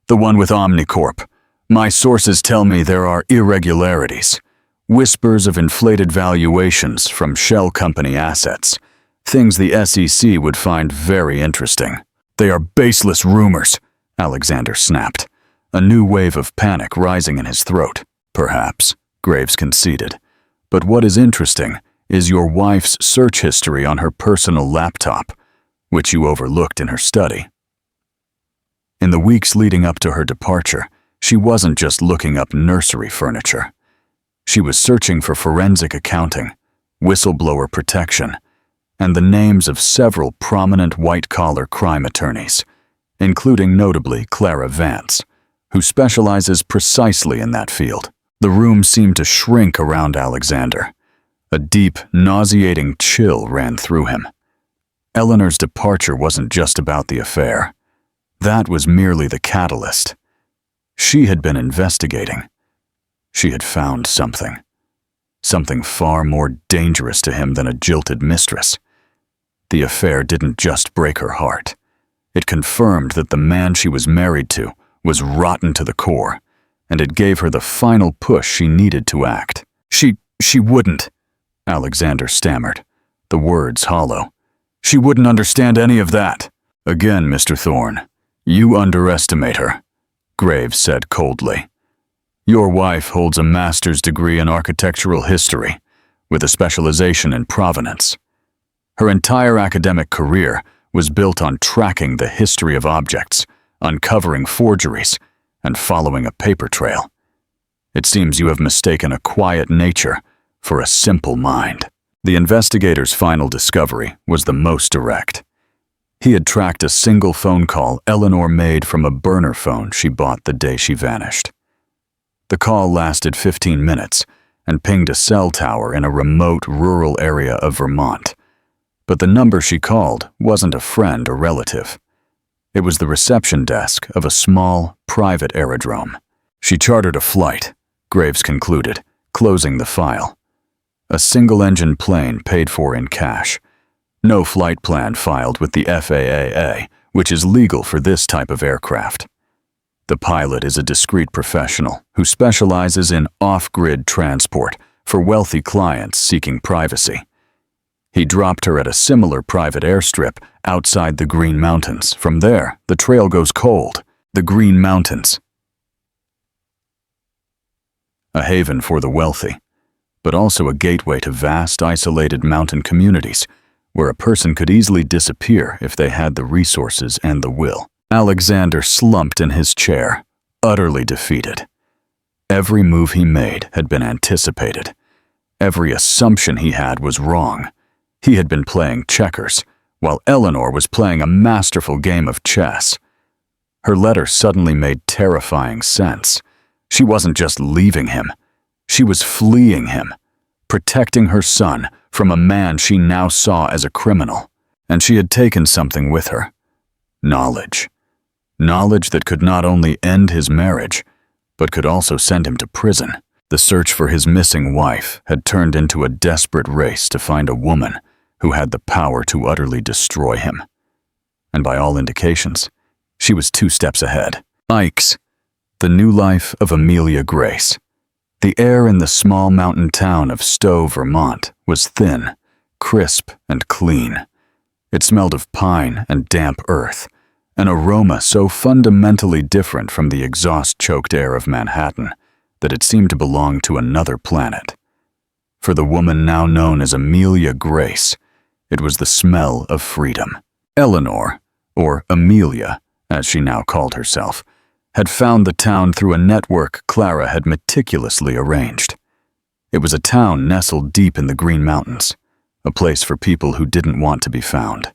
"The one with Omnicorp. My sources tell me there are irregularities, whispers of inflated valuations from shell company assets, things the SEC would find very interesting." "They are baseless rumors," Alexander snapped, a new wave of panic rising in his throat. "Perhaps," Graves conceded, "but what is interesting is your wife's search history on her personal laptop, which you overlooked in her study. In the weeks leading up to her departure, she wasn't just looking up nursery furniture. She was searching for forensic accounting, whistleblower protection, and the names of several prominent white-collar crime attorneys, including notably Clara Vance, who specializes precisely in that field. The room seemed to shrink around Alexander. A deep, nauseating chill ran through him. Eleanor's departure wasn't just about the affair. That was merely the catalyst. She had been investigating. She had found something. Something far more dangerous to him than a jilted mistress. The affair didn't just break her heart. It confirmed that the man she was married to was rotten to the core, and it gave her the final push she needed to act. She wouldn't, Alexander stammered, the words hollow. She wouldn't understand any of that. Again, Mr. Thorne, you underestimate her, Graves said coldly. Your wife holds a master's degree in architectural history, with a specialization in provenance. Her entire academic career was built on tracking the history of objects, uncovering forgeries, and following a paper trail. It seems you have mistaken a quiet nature for a simple mind. The investigator's final discovery was the most direct. He had tracked a single phone call Eleanor made from a burner phone she bought the day she vanished. The call lasted 15 minutes and pinged a cell tower in a remote rural area of Vermont. But the number she called wasn't a friend or relative. It was the reception desk of a small, private aerodrome. She chartered a flight, Graves concluded, closing the file. A single-engine plane paid for in cash. No flight plan filed with the FAA, which is legal for this type of aircraft. The pilot is a discreet professional who specializes in off-grid transport for wealthy clients seeking privacy. He dropped her at a similar private airstrip outside the Green Mountains. From there, the trail goes cold. The Green Mountains. A haven for the wealthy, but also a gateway to vast, isolated mountain communities where a person could easily disappear if they had the resources and the will. Alexander slumped in his chair, utterly defeated. Every move he made had been anticipated. Every assumption he had was wrong. He had been playing checkers, while Eleanor was playing a masterful game of chess. Her letter suddenly made terrifying sense. She wasn't just leaving him. She was fleeing him, protecting her son from a man she now saw as a criminal. And she had taken something with her. Knowledge. Knowledge that could not only end his marriage, but could also send him to prison. The search for his missing wife had turned into a desperate race to find a woman who had the power to utterly destroy him. And by all indications, she was 2 steps ahead. Ike's, the new life of Amelia Grace. The air in the small mountain town of Stowe, Vermont, was thin, crisp, and clean. It smelled of pine and damp earth, an aroma so fundamentally different from the exhaust-choked air of Manhattan that it seemed to belong to another planet. For the woman now known as Amelia Grace, it was the smell of freedom. Eleanor, or Amelia, as she now called herself, had found the town through a network Clara had meticulously arranged. It was a town nestled deep in the Green Mountains, a place for people who didn't want to be found.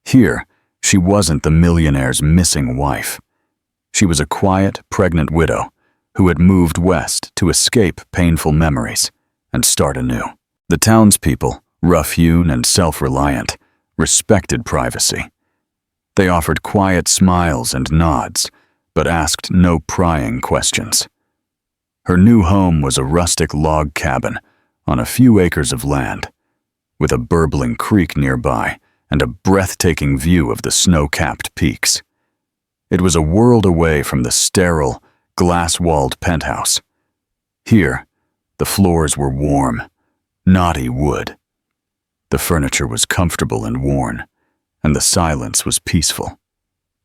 Here, she wasn't the millionaire's missing wife. She was a quiet, pregnant widow who had moved west to escape painful memories and start anew. The townspeople, rough-hewn and self-reliant, respected privacy. They offered quiet smiles and nods, but asked no prying questions. Her new home was a rustic log cabin on a few acres of land, with a burbling creek nearby and a breathtaking view of the snow-capped peaks. It was a world away from the sterile, glass-walled penthouse. Here, the floors were warm, knotty wood. The furniture was comfortable and worn, and the silence was peaceful,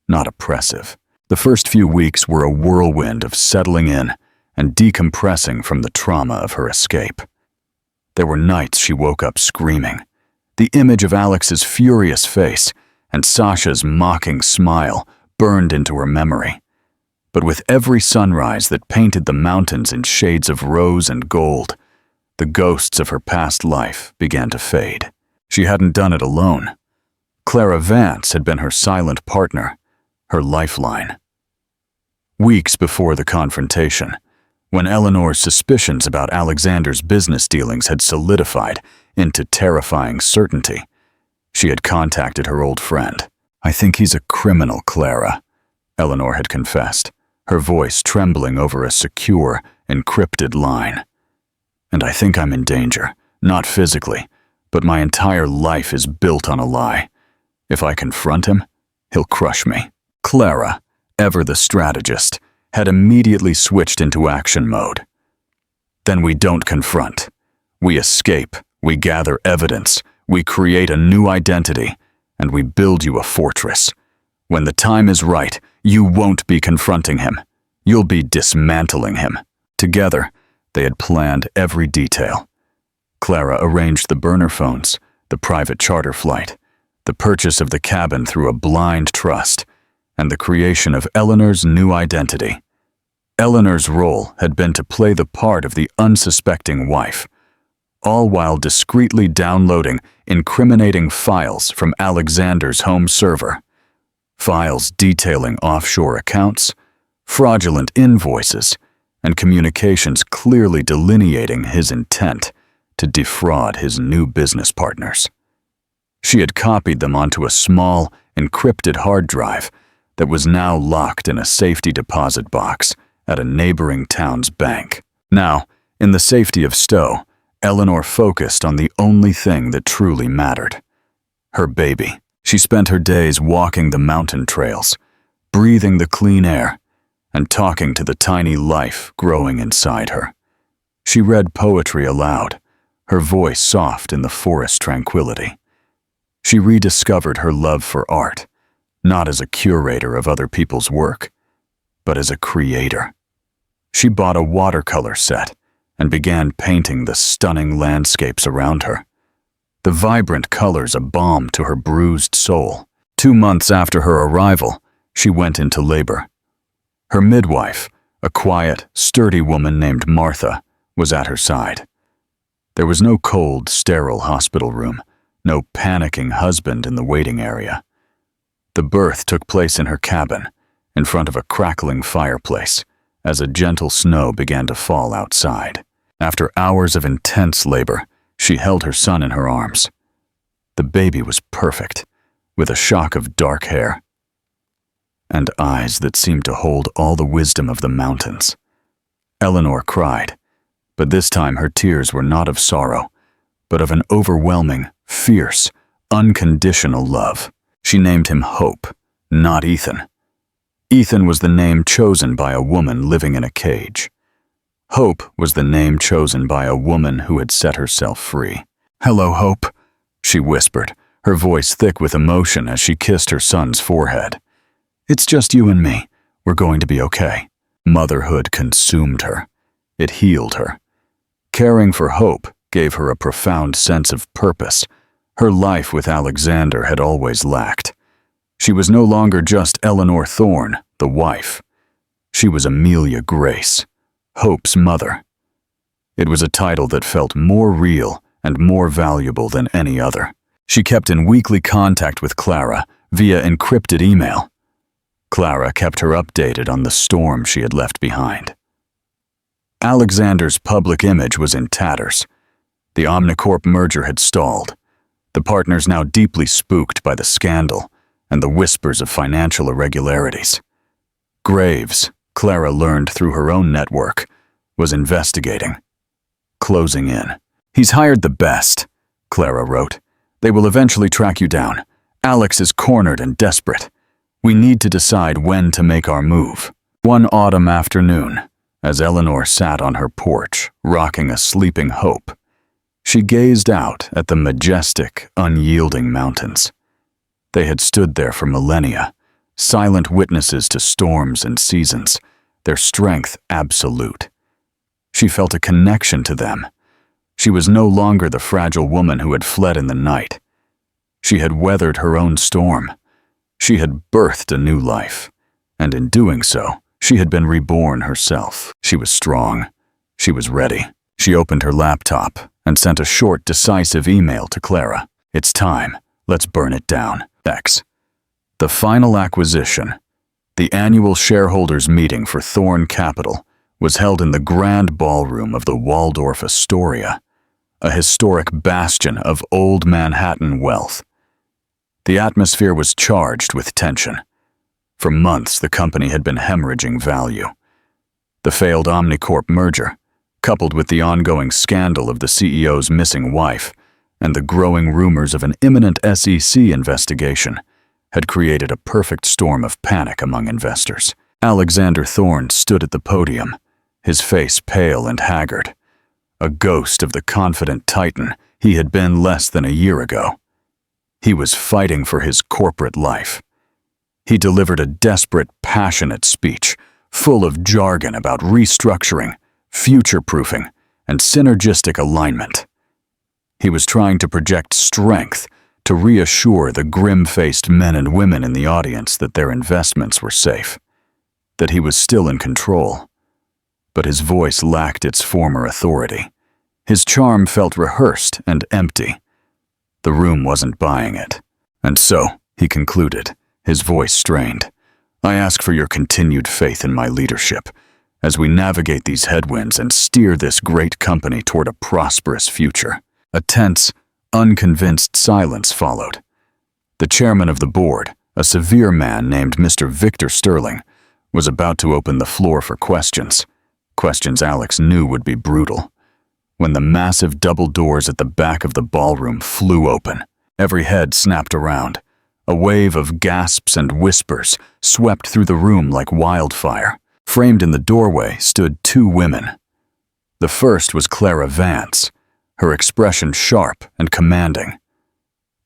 not oppressive. The first few weeks were a whirlwind of settling in and decompressing from the trauma of her escape. There were nights she woke up screaming. The image of Alex's furious face and Sasha's mocking smile burned into her memory. But with every sunrise that painted the mountains in shades of rose and gold, the ghosts of her past life began to fade. She hadn't done it alone. Clara Vance had been her silent partner, her lifeline. Weeks before the confrontation, when Eleanor's suspicions about Alexander's business dealings had solidified into terrifying certainty, she had contacted her old friend. "I think he's a criminal, Clara," Eleanor had confessed, her voice trembling over a secure, encrypted line. "And I think I'm in danger, not physically, but my entire life is built on a lie. If I confront him, he'll crush me." Clara, ever the strategist, had immediately switched into action mode. "Then we don't confront. We escape, we gather evidence, we create a new identity, and we build you a fortress. When the time is right, you won't be confronting him. You'll be dismantling him." Together, they had planned every detail. Clara arranged the burner phones, the private charter flight, the purchase of the cabin through a blind trust, and the creation of Eleanor's new identity. Eleanor's role had been to play the part of the unsuspecting wife, all while discreetly downloading incriminating files from Alexander's home server. Files detailing offshore accounts, fraudulent invoices, and communications clearly delineating his intent to defraud his new business partners. She had copied them onto a small, encrypted hard drive that was now locked in a safety deposit box at a neighboring town's bank. Now, in the safety of Stowe, Eleanor focused on the only thing that truly mattered: her baby. She spent her days walking the mountain trails, breathing the clean air, and talking to the tiny life growing inside her. She read poetry aloud, her voice soft in the forest tranquility. She rediscovered her love for art, not as a curator of other people's work, but as a creator. She bought a watercolor set and began painting the stunning landscapes around her. The vibrant colors a balm to her bruised soul. 2 months after her arrival, she went into labor. Her midwife, a quiet, sturdy woman named Martha, was at her side. There was no cold, sterile hospital room, no panicking husband in the waiting area. The birth took place in her cabin, in front of a crackling fireplace, as a gentle snow began to fall outside. After hours of intense labor, she held her son in her arms. The baby was perfect, with a shock of dark hair and eyes that seemed to hold all the wisdom of the mountains. Eleanor cried, but this time her tears were not of sorrow, but of an overwhelming, fierce, unconditional love. She named him Hope, not Ethan. Ethan was the name chosen by a woman living in a cage. Hope was the name chosen by a woman who had set herself free. "Hello, Hope," she whispered, her voice thick with emotion as she kissed her son's forehead. "It's just you and me. We're going to be okay." Motherhood consumed her. It healed her. Caring for Hope gave her a profound sense of purpose. Her life with Alexander had always lacked. She was no longer just Eleanor Thorne, the wife. She was Amelia Grace, Hope's mother. It was a title that felt more real and more valuable than any other. She kept in weekly contact with Clara via encrypted email. Clara kept her updated on the storm she had left behind. Alexander's public image was in tatters. The Omnicorp merger had stalled, the partners now deeply spooked by the scandal and the whispers of financial irregularities. Graves, Clara learned through her own network, was investigating, closing in. "He's hired the best," Clara wrote. "They will eventually track you down. Alex is cornered and desperate. We need to decide when to make our move." One autumn afternoon, as Eleanor sat on her porch, rocking a sleeping Hope, she gazed out at the majestic, unyielding mountains. They had stood there for millennia, silent witnesses to storms and seasons, their strength absolute. She felt a connection to them. She was no longer the fragile woman who had fled in the night. She had weathered her own storm. She had birthed a new life, and in doing so, she had been reborn herself. She was strong. She was ready. She opened her laptop and sent a short, decisive email to Clara. "It's time. Let's burn it down. X." The final acquisition, the annual shareholders' meeting for Thorn Capital, was held in the grand ballroom of the Waldorf Astoria, a historic bastion of old Manhattan wealth. The atmosphere was charged with tension. For months, the company had been hemorrhaging value. The failed Omnicorp merger, coupled with the ongoing scandal of the CEO's missing wife and the growing rumors of an imminent SEC investigation, had created a perfect storm of panic among investors. Alexander Thorn stood at the podium, his face pale and haggard, a ghost of the confident titan he had been less than a year ago. He was fighting for his corporate life. He delivered a desperate, passionate speech, full of jargon about restructuring, future-proofing, and synergistic alignment. He was trying to project strength, to reassure the grim-faced men and women in the audience that their investments were safe, that he was still in control. But his voice lacked its former authority. His charm felt rehearsed and empty. The room wasn't buying it. "And so," he concluded, his voice strained, "I ask for your continued faith in my leadership as we navigate these headwinds and steer this great company toward a prosperous future." A tense, unconvinced silence followed. The chairman of the board, a severe man named Mr. Victor Sterling, was about to open the floor for questions Alex knew would be brutal, when the massive double doors at the back of the ballroom flew open. Every head snapped around. A wave of gasps and whispers swept through the room like wildfire. Framed in the doorway stood two women. The first was Clara Vance, her expression sharp and commanding.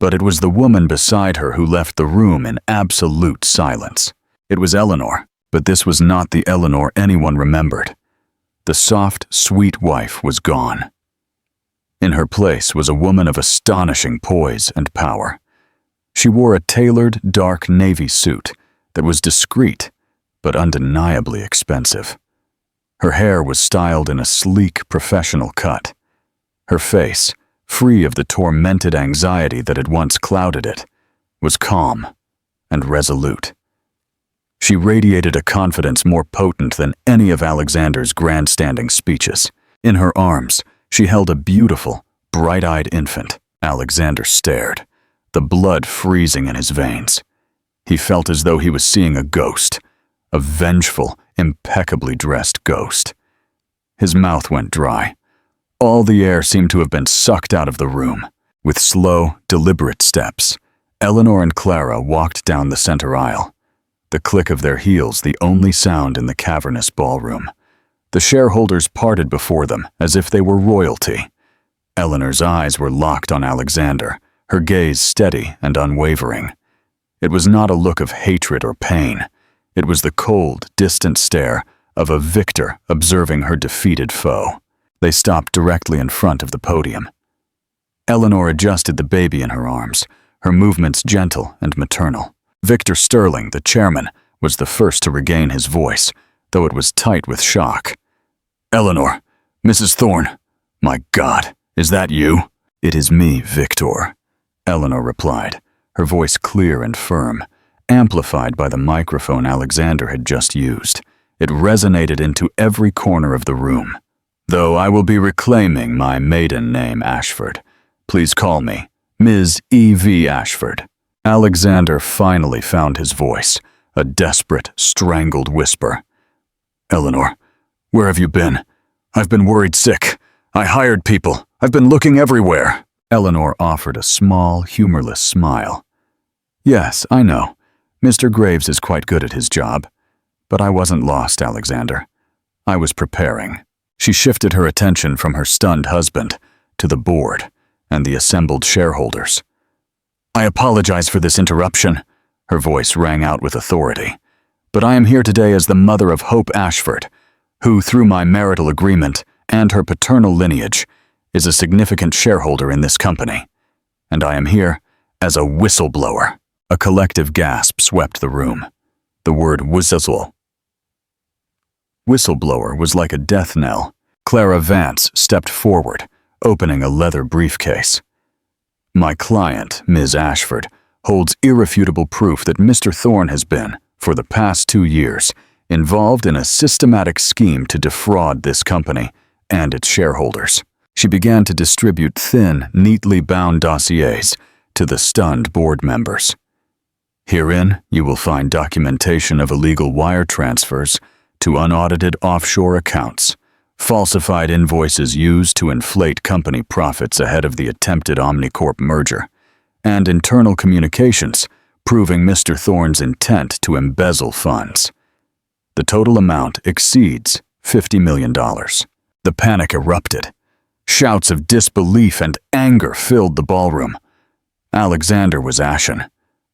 But it was the woman beside her who left the room in absolute silence. It was Eleanor, but this was not the Eleanor anyone remembered. The soft, sweet wife was gone. In her place was a woman of astonishing poise and power. She wore a tailored, dark navy suit that was discreet but undeniably expensive. Her hair was styled in a sleek, professional cut. Her face, free of the tormented anxiety that had once clouded it, was calm and resolute. She radiated a confidence more potent than any of Alexander's grandstanding speeches. In her arms, she held a beautiful, bright-eyed infant. Alexander stared, the blood freezing in his veins. He felt as though he was seeing a ghost, a vengeful, impeccably dressed ghost. His mouth went dry. All the air seemed to have been sucked out of the room. With slow, deliberate steps, Eleanor and Clara walked down the center aisle, the click of their heels the only sound in the cavernous ballroom. The shareholders parted before them as if they were royalty. Eleanor's eyes were locked on Alexander, her gaze steady and unwavering. It was not a look of hatred or pain. It was the cold, distant stare of a victor observing her defeated foe. They stopped directly in front of the podium. Eleanor adjusted the baby in her arms, her movements gentle and maternal. Victor Sterling, the chairman, was the first to regain his voice, though it was tight with shock. "Eleanor, Mrs. Thorn, my God, is that you?" "It is me, Victor," Eleanor replied, her voice clear and firm, amplified by the microphone Alexander had just used. It resonated into every corner of the room. "Though I will be reclaiming my maiden name, Ashford. Please call me Ms. E.V. Ashford." Alexander finally found his voice, a desperate, strangled whisper. "Eleanor, where have you been? I've been worried sick. I hired people. I've been looking everywhere." Eleanor offered a small, humorless smile. "Yes, I know. Mr. Graves is quite good at his job. But I wasn't lost, Alexander. I was preparing." She shifted her attention from her stunned husband to the board and the assembled shareholders. "I apologize for this interruption," her voice rang out with authority, "but I am here today as the mother of Hope Ashford, who, through my marital agreement and her paternal lineage, is a significant shareholder in this company, and I am here as a whistleblower." A collective gasp swept the room. The word whistleblower was like a death knell. Clara Vance stepped forward, opening a leather briefcase. "My client, Ms. Ashford, holds irrefutable proof that Mr. Thorne has been, for the past 2 years, involved in a systematic scheme to defraud this company and its shareholders." She began to distribute thin, neatly bound dossiers to the stunned board members. "Herein, you will find documentation of illegal wire transfers to unaudited offshore accounts, falsified invoices used to inflate company profits ahead of the attempted Omnicorp merger, and internal communications proving Mr. Thorne's intent to embezzle funds. The total amount exceeds $50 million. The panic erupted. Shouts of disbelief and anger filled the ballroom. Alexander was ashen,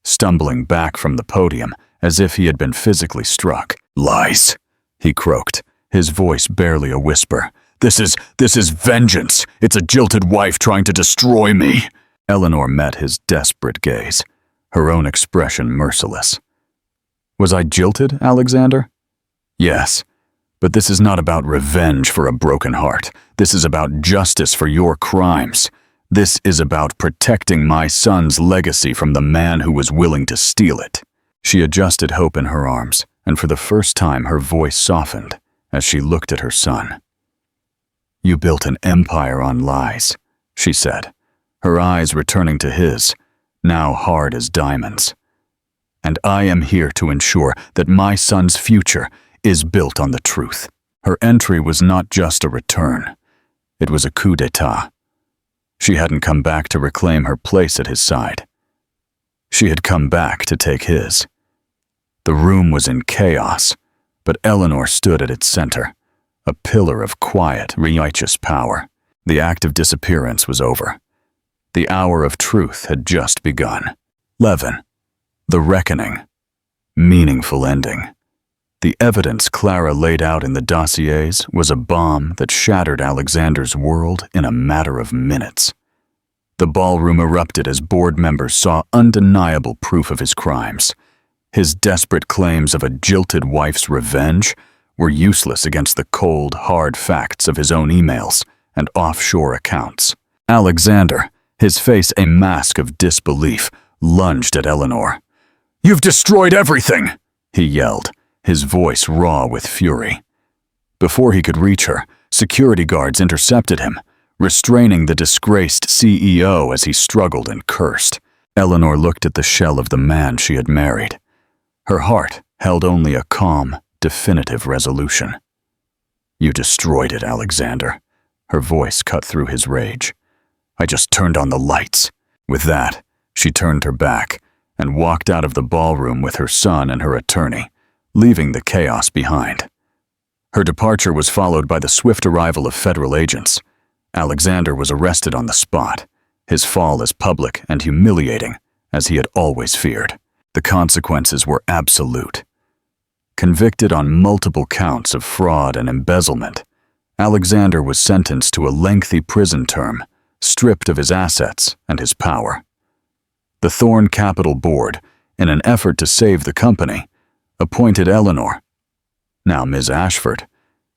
stumbling back from the podium as if he had been physically struck. "Lies," he croaked, his voice barely a whisper. This is vengeance. It's a jilted wife trying to destroy me." Eleanor met his desperate gaze, her own expression merciless. "Was I jilted, Alexander?" "Yes, but this is not about revenge for a broken heart. This is about justice for your crimes. This is about protecting my son's legacy from the man who was willing to steal it." She adjusted Hope in her arms, and for the first time her voice softened as she looked at her son. "You built an empire on lies," she said, her eyes returning to his, now hard as diamonds. "And I am here to ensure that my son's future is built on the truth." Her entry was not just a return. It was a coup d'etat. She hadn't come back to reclaim her place at his side. She had come back to take his. The room was in chaos, but Eleanor stood at its center, a pillar of quiet, righteous power. The act of disappearance was over. The hour of truth had just begun. 11. The reckoning. Meaningful ending. The evidence Clara laid out in the dossiers was a bomb that shattered Alexander's world in a matter of minutes. The ballroom erupted as board members saw undeniable proof of his crimes. His desperate claims of a jilted wife's revenge were useless against the cold, hard facts of his own emails and offshore accounts. Alexander, his face a mask of disbelief, lunged at Eleanor. "You've destroyed everything!" he yelled, his voice raw with fury. Before he could reach her, security guards intercepted him, restraining the disgraced CEO as he struggled and cursed. Eleanor looked at the shell of the man she had married. Her heart held only a calm, definitive resolution. "You destroyed it, Alexander." Her voice cut through his rage. "I just turned on the lights." With that, she turned her back and walked out of the ballroom with her son and her attorney, leaving the chaos behind. Her departure was followed by the swift arrival of federal agents. Alexander was arrested on the spot, his fall as public and humiliating as he had always feared. The consequences were absolute. Convicted on multiple counts of fraud and embezzlement, Alexander was sentenced to a lengthy prison term, stripped of his assets and his power. The Thorne Capital Board, in an effort to save the company, appointed Eleanor, now Ms. Ashford,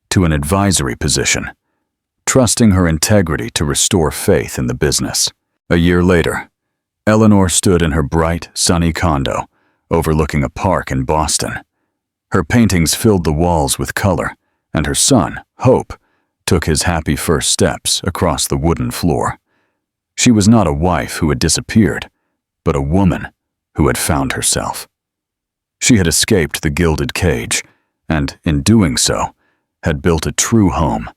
to an advisory position, trusting her integrity to restore faith in the business. A year later, Eleanor stood in her bright, sunny condo, overlooking a park in Boston. Her paintings filled the walls with color, and her son, Hope, took his happy first steps across the wooden floor. She was not a wife who had disappeared, but a woman who had found herself. She had escaped the gilded cage, and, in doing so, had built a true home,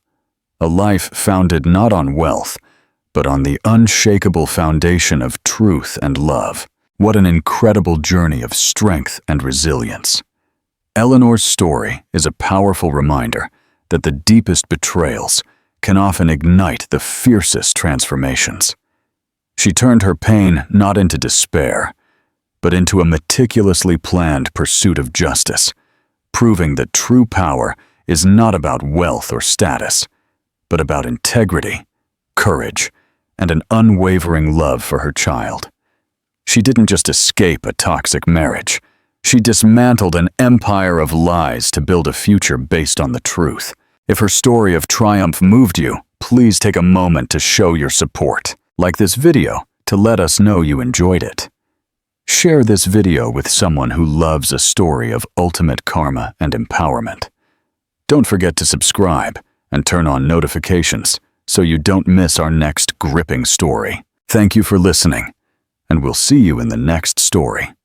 a life founded not on wealth, but on the unshakable foundation of truth and love. What an incredible journey of strength and resilience. Eleanor's story is a powerful reminder that the deepest betrayals can often ignite the fiercest transformations. She turned her pain not into despair, but into a meticulously planned pursuit of justice, proving that true power is not about wealth or status, but about integrity, courage, and an unwavering love for her child. She didn't just escape a toxic marriage. She dismantled an empire of lies to build a future based on the truth. If her story of triumph moved you, please take a moment to show your support. Like this video to let us know you enjoyed it. Share this video with someone who loves a story of ultimate karma and empowerment. Don't forget to subscribe and turn on notifications so you don't miss our next gripping story. Thank you for listening, and we'll see you in the next story.